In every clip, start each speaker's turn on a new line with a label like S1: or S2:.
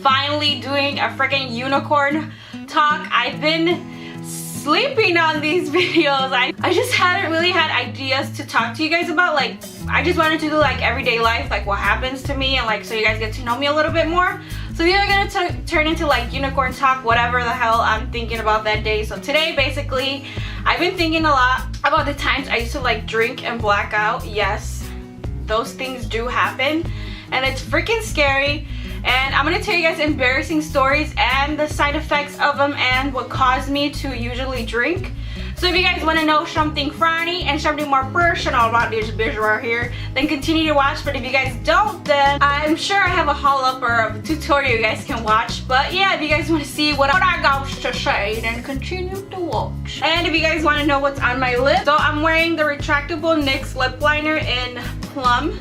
S1: finally doing a freaking unicorn talk. I've been sleeping on these videos. I just haven't really had ideas to talk to you guys about. Like, I just wanted to do like everyday life, like what happens to me, and like so you guys get to know me a little bit more. So these are gonna turn into like unicorn talk, whatever the hell I'm thinking about that day. So today, basically, I've been thinking a lot about the times I used to like drink and black out. Yes, those things do happen, and it's freaking scary. And I'm gonna tell you guys embarrassing stories and the side effects of them and what caused me to usually drink. So if you guys want to know something funny and something more personal about this bitch right here, then continue to watch. But if you guys don't, then I'm sure I have a haul up or a tutorial you guys can watch. But yeah, if you guys want to see what I got to say, then continue to watch. And if you guys want to know what's on my lip, so I'm wearing the retractable NYX lip liner in Plum.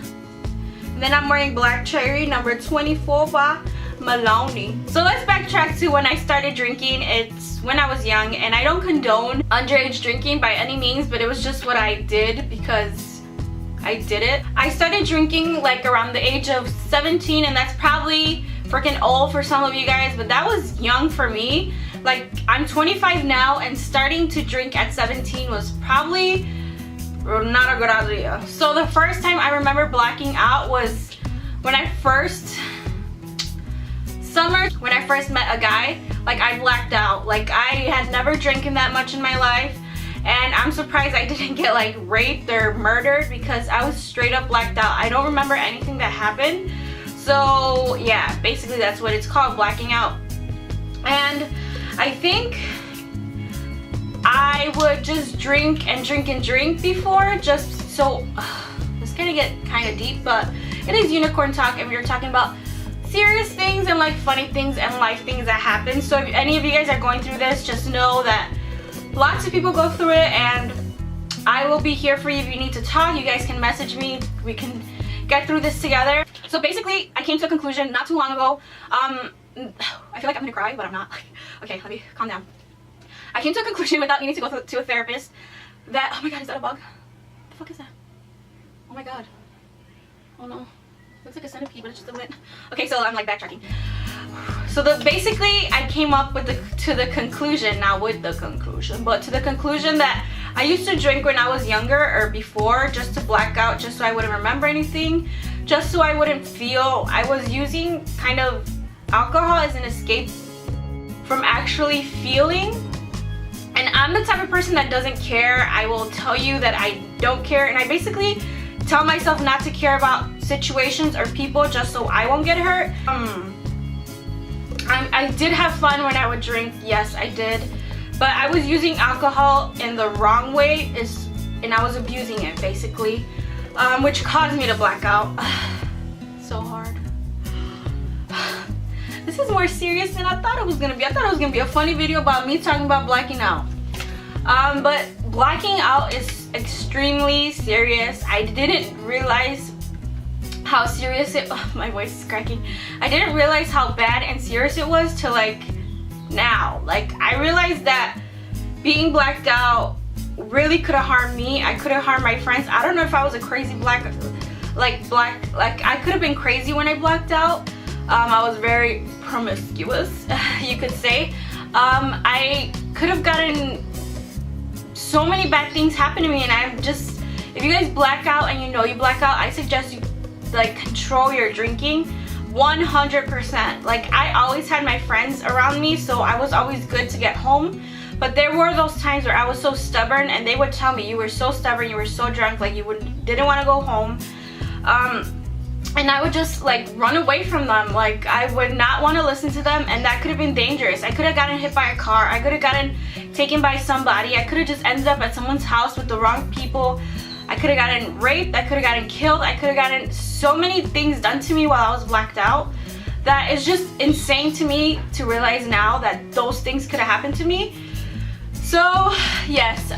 S1: Then I'm wearing Black Cherry number 24 by Maloney. So let's backtrack to when I started drinking. It's when I was young, and I don't condone underage drinking by any means, but it was just what I did because I did it. I started drinking like around the age of 17, and that's probably freaking old for some of you guys, but that was young for me. Like, I'm 25 now, and starting to drink at 17 was probably not a good idea. So the first time I remember blacking out was when I first met a guy. Like, I blacked out. Like, I had never drinking that much in my life, and I'm surprised I didn't get like raped or murdered because I was straight up blacked out. I don't remember anything that happened. So yeah, basically that's what it's called, blacking out. And I think I would just drink and drink and drink before, just so it's gonna get kind of deep, but it is unicorn talk, and we are talking about serious things and like funny things and life things that happen. So if any of you guys are going through this, just know that lots of people go through it, and I will be here for you if you need to talk. You guys can message me, we can get through this together. So basically, I came to a conclusion not too long ago. I feel like I'm gonna cry, but I'm not. Okay, let me calm down. I came to a conclusion without needing to go to a therapist that, oh my god, is that a bug? What the fuck is that? Oh my god. Oh no. Looks like a centipede, but it's just a lint. Okay, so I'm like backtracking. So basically I came up with to the conclusion that I used to drink when I was younger or before, just to black out, just so I wouldn't remember anything, just so I wouldn't feel. I was using kind of alcohol as an escape from actually feeling. And I'm the type of person that doesn't care. I will tell you that I don't care, and I basically tell myself not to care about situations or people just so I won't get hurt. I did have fun when I would drink, yes I did, but I was using alcohol in the wrong way, and I was abusing it basically, which caused me to black out. So hard. This is more serious than I thought it was gonna be. I thought it was gonna be a funny video about me talking about blacking out. But blacking out is extremely serious. I didn't realize how serious it, oh, my voice is cracking. I didn't realize how bad and serious it was till like now. Like, I realized that being blacked out really could have harmed me. I could have harmed my friends. I don't know if I was a crazy like I could have been crazy when I blacked out. I was very promiscuous, you could say. I could have gotten so many bad things happen to me, and I'm just, if you guys black out and you know you black out, I suggest you like control your drinking 100%. Like, I always had my friends around me, so I was always good to get home, but there were those times where I was so stubborn, and they would tell me, you were so stubborn, you were so drunk, like you didn't want to go home. And I would just like run away from them. Like, I would not want to listen to them, and that could have been dangerous. I could have gotten hit by a car, I could have gotten taken by somebody, I could have just ended up at someone's house with the wrong people, I could have gotten raped, I could have gotten killed, I could have gotten so many things done to me while I was blacked out that is just insane to me to realize now that those things could have happened to me. So yes,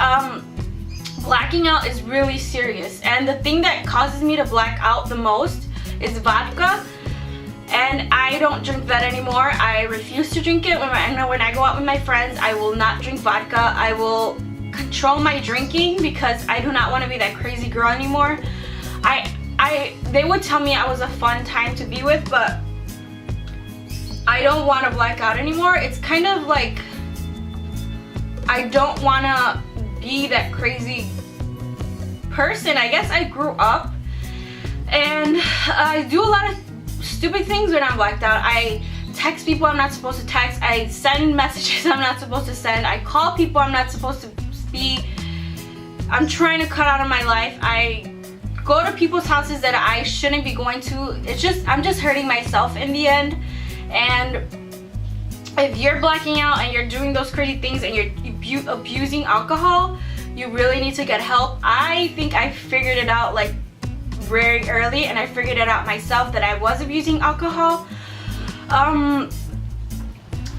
S1: blacking out is really serious, and the thing that causes me to black out the most is vodka, and I don't drink that anymore. I refuse to drink it. When I go out with my friends, I will not drink vodka. I will control my drinking because I do not want to be that crazy girl anymore. They would tell me I was a fun time to be with, but I I don't want to black out anymore. It's kind of like I don't want to be that crazy person. I guess I grew up and I do a lot of stupid things when I'm blacked out. I text people I'm not supposed to text. I send messages I'm not supposed to send. I call people I'm not supposed to speak. I'm trying to cut out of my life. I go to people's houses that I shouldn't be going to. I'm just hurting myself in the end. And if you're blacking out and you're doing those crazy things and you're abusing alcohol, you really need to get help. I think I figured it out like very early, and I figured it out myself that I was abusing alcohol.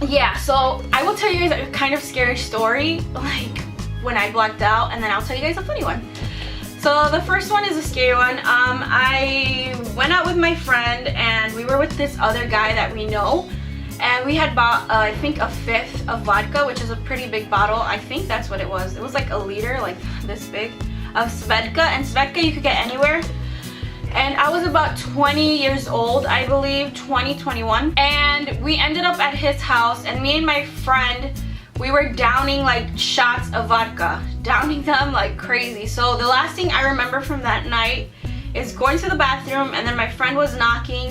S1: Yeah, so I will tell you guys a kind of scary story, like when I blacked out, and then I'll tell you guys a funny one. So the first one is a scary one. I went out with my friend and we were with this other guy that we know, and we had bought I think a 5th of vodka, which is a pretty big bottle. I think that's what it was. It was like a liter, like this big, of Svedka, and Svedka you could get anywhere. And I was about 20 years old, I believe, 20, 21. And we ended up at his house, and me and my friend, we were downing like shots of vodka, downing them like crazy. So the last thing I remember from that night is going to the bathroom, and then my friend was knocking,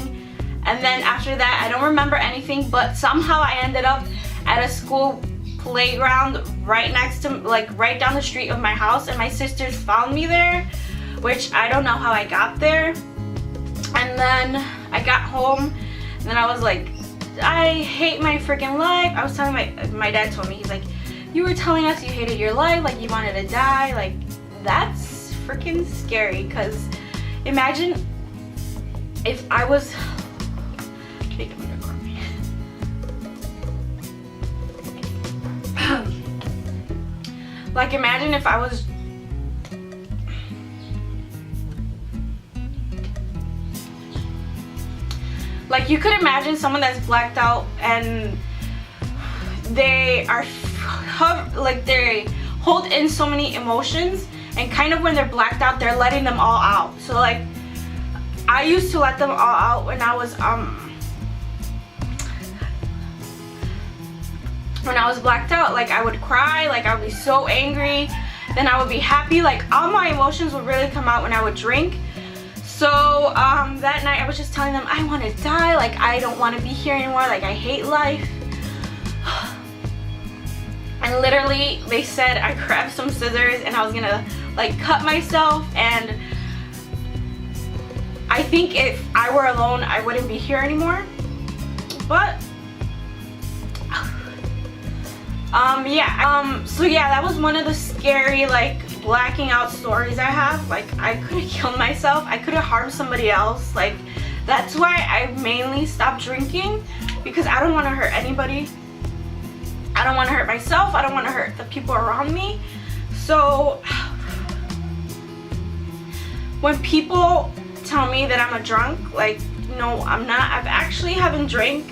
S1: and then after that I don't remember anything, but somehow I ended up at a school playground right next to, like right down the street of my house, and my sisters found me there, which I don't know how I got there. And then I got home, and then I was like, I hate my freaking life. I was telling my dad told me, he's like, you were telling us you hated your life, like you wanted to die. Like, that's freaking scary, because imagine if I was, like imagine if I was like, you could imagine someone that's blacked out and they are like they hold in so many emotions, and kind of when they're blacked out they're letting them all out. So like I used to let them all out when I was blacked out. Like I would cry, like I would be so angry, then I would be happy, like all my emotions would really come out when I would drink. So that night I was just telling them I want to die, like I don't want to be here anymore, like I hate life. And literally they said I grabbed some scissors and I was gonna like cut myself, and I think if I were alone I wouldn't be here anymore. But so yeah, that was one of the scary like blacking out stories I have. Like I could have killed myself, I could have harmed somebody else. Like that's why I mainly stopped drinking, because I don't want to hurt anybody. I don't want to hurt myself, I don't want to hurt the people around me. So when people tell me that I'm a drunk, like no, I'm not. I've actually haven't drank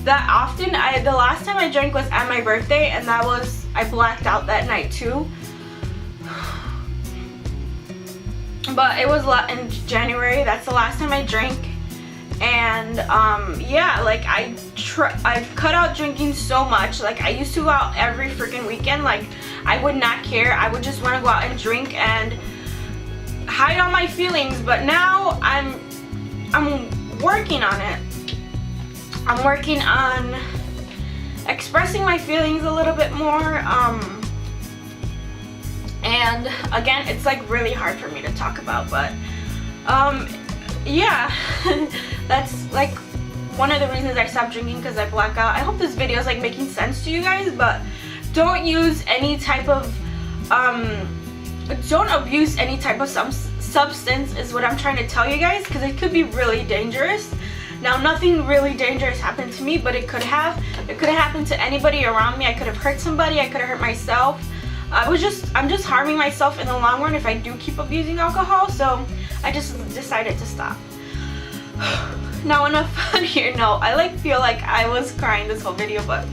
S1: that often. The last time I drank was at my birthday, and that was, I blacked out that night too. But it was in January. That's the last time I drank. And yeah, like I've cut out drinking so much. Like I used to go out every freaking weekend. Like I would not care. I would just want to go out and drink and hide all my feelings. But now I'm working on it. I'm working on expressing my feelings a little bit more. And again, it's like really hard for me to talk about, but yeah. That's like one of the reasons I stopped drinking, because I black out. I hope this video is like making sense to you guys, but don't use any type of don't abuse any type of substance is what I'm trying to tell you guys, because it could be really dangerous. Now nothing really dangerous happened to me, but it could have happened to anybody around me. I could have hurt somebody, I could have hurt myself. I'm just harming myself in the long run if I do keep abusing alcohol. So I just decided to stop. Now on a funnier note, I like feel like I was crying this whole video, but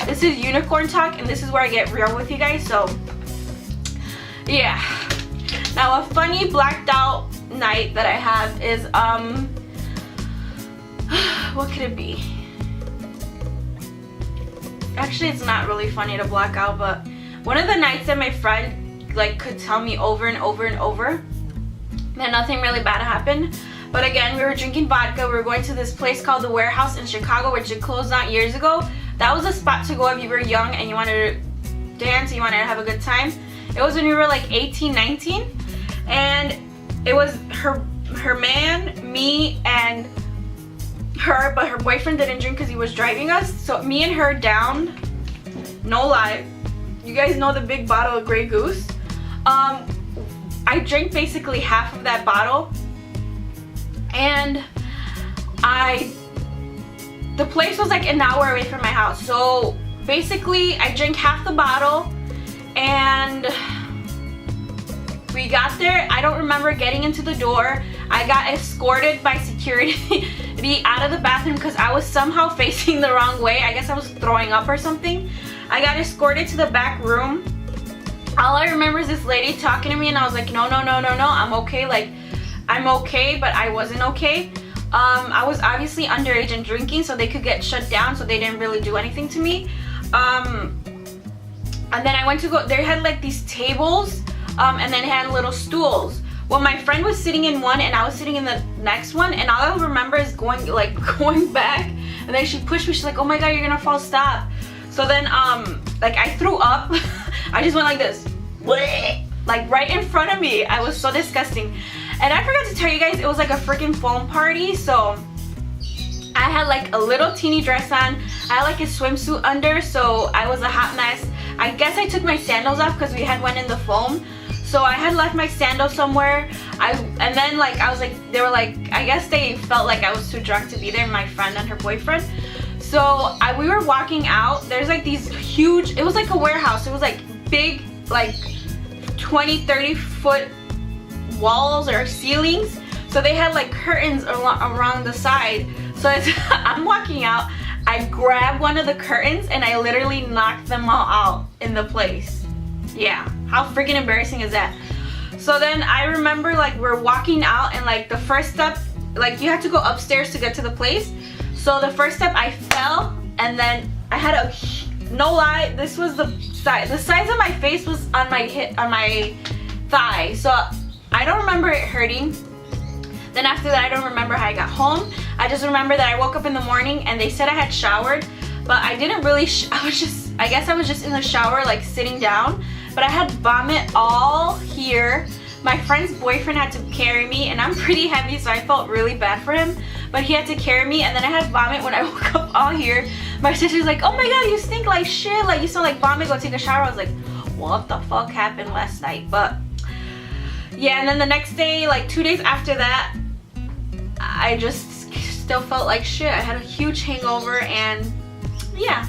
S1: this is unicorn talk, and this is where I get real with you guys. So yeah, now a funny blacked out night that I have is what could it be? Actually, it's not really funny to black out, but one of the nights that my friend like could tell me over and over and over that nothing really bad happened. But again, we were drinking vodka. We were going to this place called the Warehouse in Chicago, which it closed down years ago. That was a spot to go if you were young and you wanted to dance, you wanted to have a good time. It was when we were like 18, 19, and it was her man, me, and her, but her boyfriend didn't drink because he was driving us. So me and her down, no lie, you guys know the big bottle of Grey Goose. I drank basically half of that bottle, and the place was like an hour away from my house. So basically I drank half the bottle, and we got there. I don't remember getting into the door. I got escorted by security out of the bathroom because I was somehow facing the wrong way. I guess I was throwing up or something. I got escorted to the back room. All I remember is this lady talking to me, and I was like, no, I'm okay. Like, I'm okay, but I wasn't okay. I was obviously underage and drinking, so they could get shut down, so they didn't really do anything to me. And then I went to go, they had like these tables, and then it had little stools. Well, my friend was sitting in one and I was sitting in the next one, and all I remember is going back, and then she pushed me. She's like, oh my god, you're gonna fall, stop. So then like I threw up. I just went like this, like right in front of me. I was so disgusting. And I forgot to tell you guys, it was like a freaking foam party. So I had like a little teeny dress on. I had like a swimsuit under, so I was a hot mess. I guess I took my sandals off because we had one in the foam. So I had left my sandals somewhere. And then like I was like, they were like, I guess they felt like I was too drunk to be there, my friend and her boyfriend. So we were walking out. There's like these huge, it was like a warehouse. It was like big, like 20-30 foot walls or ceilings. So they had like curtains around the side. So as I'm walking out, I grabbed one of the curtains and I literally knocked them all out in the place. Yeah, how freaking embarrassing is that? So then I remember like we're walking out, and like the first step, like you have to go upstairs to get to the place. So the first step I fell, and then I had a, no lie, this was the size of my face was on my hip, on my thigh. So I don't remember it hurting. Then after that, I don't remember how I got home. I just remember that I woke up in the morning and they said I had showered, but I didn't really, I guess I was just in the shower like sitting down, but I had vomit all here. My friend's boyfriend had to carry me, and I'm pretty heavy, so I felt really bad for him, but he had to carry me, and then I had vomit when I woke up all here. My sister's like, oh my god, you stink like shit, like you smell like vomit, go take a shower. I was like, what the fuck happened last night? But yeah, and then the next day, like 2 days after that, I just still felt like shit. I had a huge hangover, and yeah.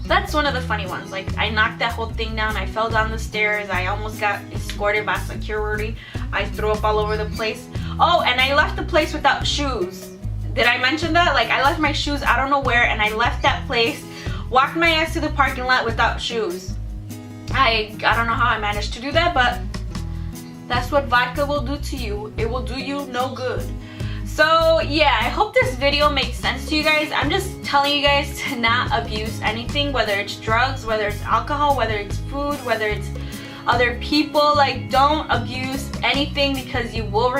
S1: That's one of the funny ones. Like, I knocked that whole thing down. I fell down the stairs. I almost got escorted by security. I threw up all over the place. Oh, and I left the place without shoes. Did I mention that? Like, I left my shoes, I don't know where, and I left that place, walked my ass to the parking lot without shoes. I don't know how I managed to do that, but that's what vodka will do to you. It will do you no good. So yeah, I hope this video makes sense to you guys. I'm just telling you guys to not abuse anything, whether it's drugs, whether it's alcohol, whether it's food, whether it's other people. Like, don't abuse anything, because you will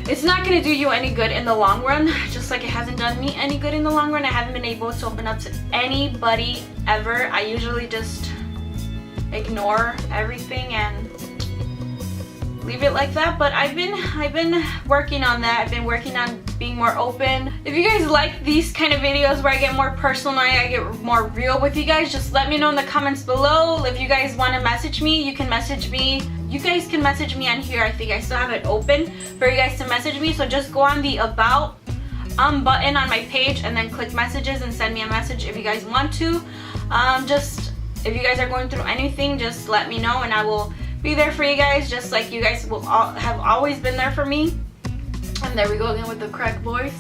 S1: it's not gonna do you any good in the long run. Just like it hasn't done me any good in the long run. I haven't been able to open up to anybody ever. I usually just ignore everything and leave it like that, but I've been working on that. I've been working on being more open. If you guys like these kind of videos where I get more personal and I get more real with you guys, just let me know in the comments below. If you guys want to message me, you can message me. You guys can message me on here. I think I still have it open for you guys to message me. So just go on the about button on my page and then click messages and send me a message if you guys want to. Just if you guys are going through anything, just let me know and I will be there for you guys, just like you guys will have always been there for me. And there we go again with the correct voice.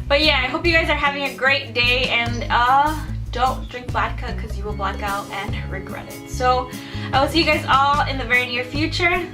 S1: But yeah, I hope you guys are having a great day, and don't drink vodka because you will black out and regret it. So I will see you guys all in the very near future.